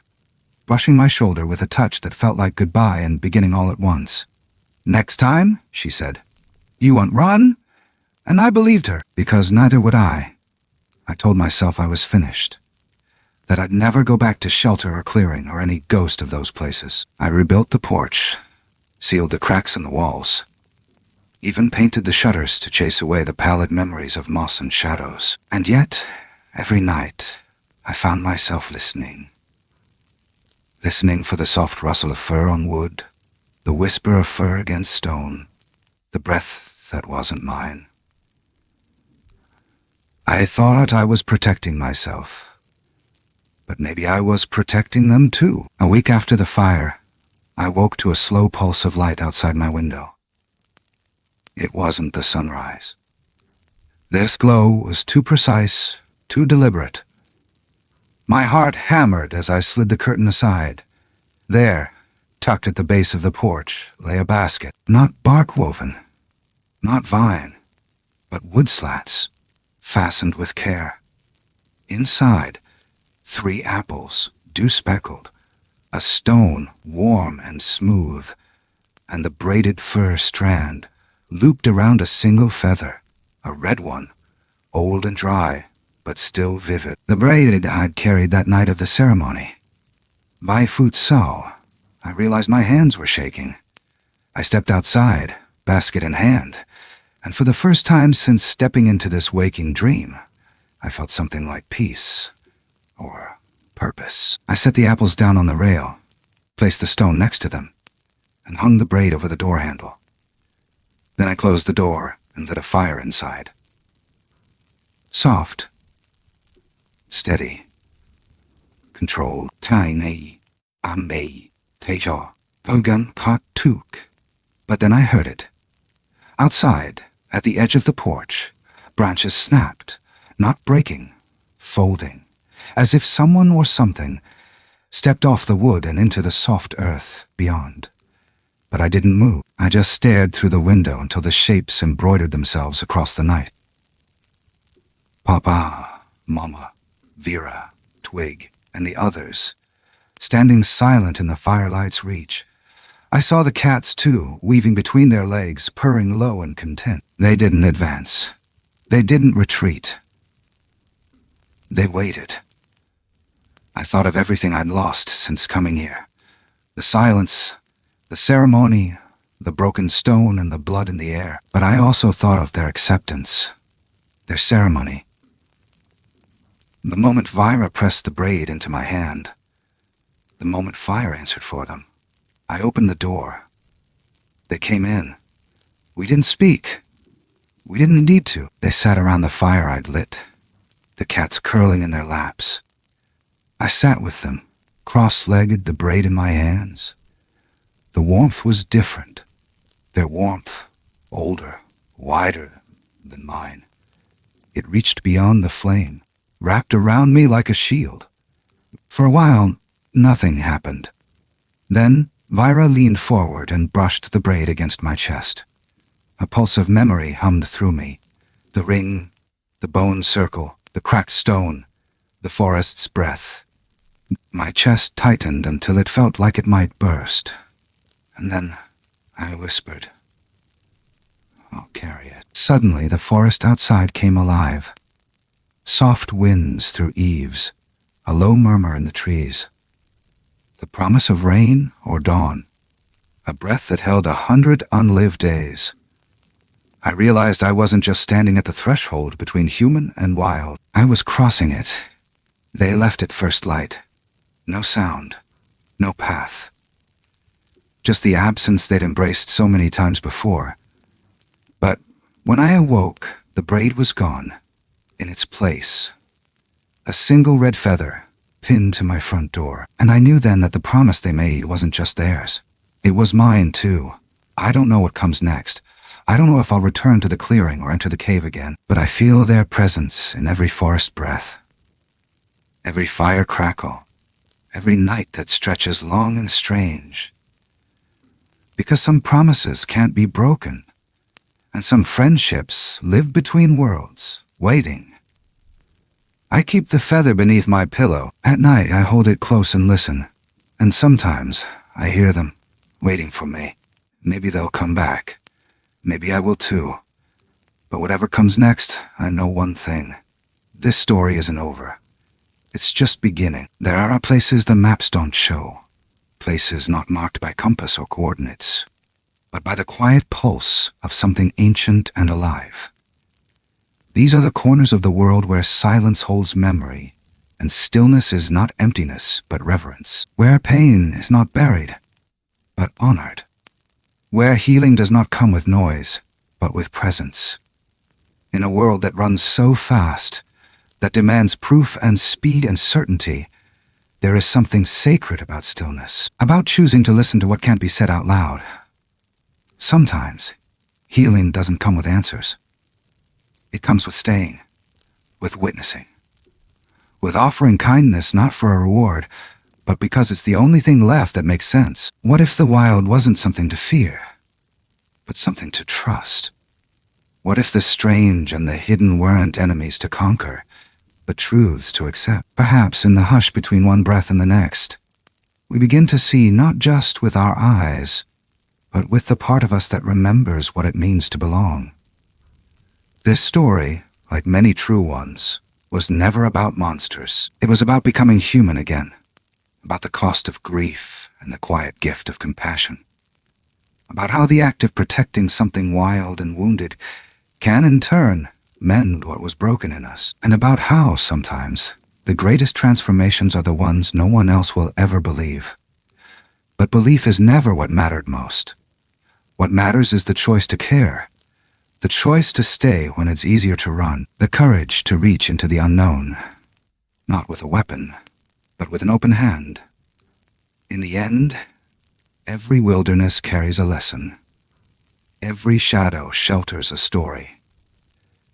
brushing my shoulder with a touch that felt like goodbye and beginning all at once. "Next time," she said, "you won't run?" And I believed her, because neither would I. I told myself I was finished, that I'd never go back to shelter or clearing or any ghost of those places. I rebuilt the porch, sealed the cracks in the walls, even painted the shutters to chase away the pallid memories of moss and shadows. And yet, every night, I found myself listening for the soft rustle of fur on wood, the whisper of fur against stone, the breath that wasn't mine. I thought I was protecting myself, but maybe I was protecting them too. A week after the fire, I woke to a slow pulse of light outside my window. It wasn't the sunrise. This glow was too precise, too deliberate. My heart hammered as I slid the curtain aside. There, tucked at the base of the porch, lay a basket, not bark woven, not vine, but wood slats, fastened with care. Inside, 3 apples, dew-speckled, a stone warm and smooth, and the braided fur strand looped around a single feather, a red one, old and dry, but still vivid. The braid I'd carried that night of the ceremony. Bigfoot saw. I realized my hands were shaking. I stepped outside, basket in hand, and for the first time since stepping into this waking dream, I felt something like peace, or purpose. I set the apples down on the rail, placed the stone next to them, and hung the braid over the door handle. Then I closed the door and lit a fire inside. Soft, steady, controlled. Tiny, amei, teja, pogan tuk. But then I heard it. Outside, at the edge of the porch, branches snapped, not breaking, folding, as if someone or something stepped off the wood and into the soft earth beyond. But I didn't move. I just stared through the window until the shapes embroidered themselves across the night. Papa, Mama, Vera, Twig, and the others, standing silent in the firelight's reach. I saw the cats, too, weaving between their legs, purring low and content. They didn't advance. They didn't retreat. They waited. I thought of everything I'd lost since coming here. The silence, the ceremony, the broken stone, and the blood in the air. But I also thought of their acceptance, their ceremony. The moment Vira pressed the braid into my hand, the moment fire answered for them, I opened the door. They came in. We didn't speak. We didn't need to. They sat around the fire I'd lit, the cats curling in their laps. I sat with them, cross-legged, the braid in my hands. The warmth was different. Their warmth, older, wider than mine. It reached beyond the flame, wrapped around me like a shield. For a while, nothing happened. Then, Vira leaned forward and brushed the braid against my chest. A pulse of memory hummed through me. The ring, the bone circle, the cracked stone, the forest's breath. My chest tightened until it felt like it might burst. And then I whispered, "I'll carry it." Suddenly, the forest outside came alive. Soft winds through eaves, a low murmur in the trees. The promise of rain or dawn, a breath that held 100 unlived days. I realized I wasn't just standing at the threshold between human and wild. I was crossing it. They left at first light. No sound, no path. Just the absence they'd embraced so many times before. But when I awoke, the braid was gone. In its place, a single red feather pinned to my front door. And I knew then that the promise they made wasn't just theirs. It was mine, too. I don't know what comes next. I don't know if I'll return to the clearing or enter the cave again, but I feel their presence in every forest breath, every fire crackle, every night that stretches long and strange. Because some promises can't be broken, and some friendships live between worlds, waiting. I keep the feather beneath my pillow. At night I hold it close and listen, and sometimes I hear them, waiting for me. Maybe they'll come back. Maybe I will too. But whatever comes next, I know one thing. This story isn't over. It's just beginning. There are places the maps don't show. Places not marked by compass or coordinates, but by the quiet pulse of something ancient and alive. These are the corners of the world where silence holds memory, and stillness is not emptiness but reverence. Where pain is not buried, but honored. Where healing does not come with noise, but with presence. In a world that runs so fast, that demands proof and speed and certainty, there is something sacred about stillness, about choosing to listen to what can't be said out loud. Sometimes, healing doesn't come with answers. It comes with staying, with witnessing, with offering kindness not for a reward, but because it's the only thing left that makes sense. What if the wild wasn't something to fear, but something to trust? What if the strange and the hidden weren't enemies to conquer, but truths to accept? Perhaps in the hush between one breath and the next, we begin to see not just with our eyes, but with the part of us that remembers what it means to belong. This story, like many true ones, was never about monsters. It was about becoming human again, about the cost of grief and the quiet gift of compassion, about how the act of protecting something wild and wounded can in turn mend what was broken in us, and about how sometimes the greatest transformations are the ones no one else will ever believe. But belief is never what mattered most. What matters is the choice to care, the choice to stay when it's easier to run, the courage to reach into the unknown, not with a weapon, but with an open hand. In the end, every wilderness carries a lesson. Every shadow shelters a story.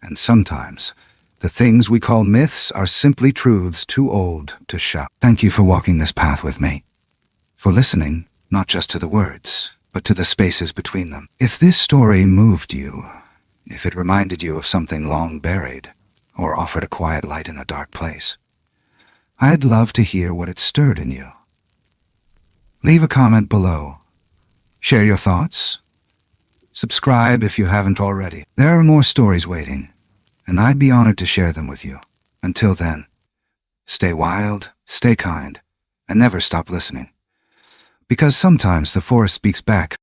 And sometimes, the things we call myths are simply truths too old to shout. Thank you for walking this path with me, for listening not just to the words, but to the spaces between them. If this story moved you, if it reminded you of something long buried, or offered a quiet light in a dark place, I'd love to hear what it stirred in you. Leave a comment below. Share your thoughts. Subscribe if you haven't already. There are more stories waiting, and I'd be honored to share them with you. Until then, stay wild, stay kind, and never stop listening. Because sometimes the forest speaks back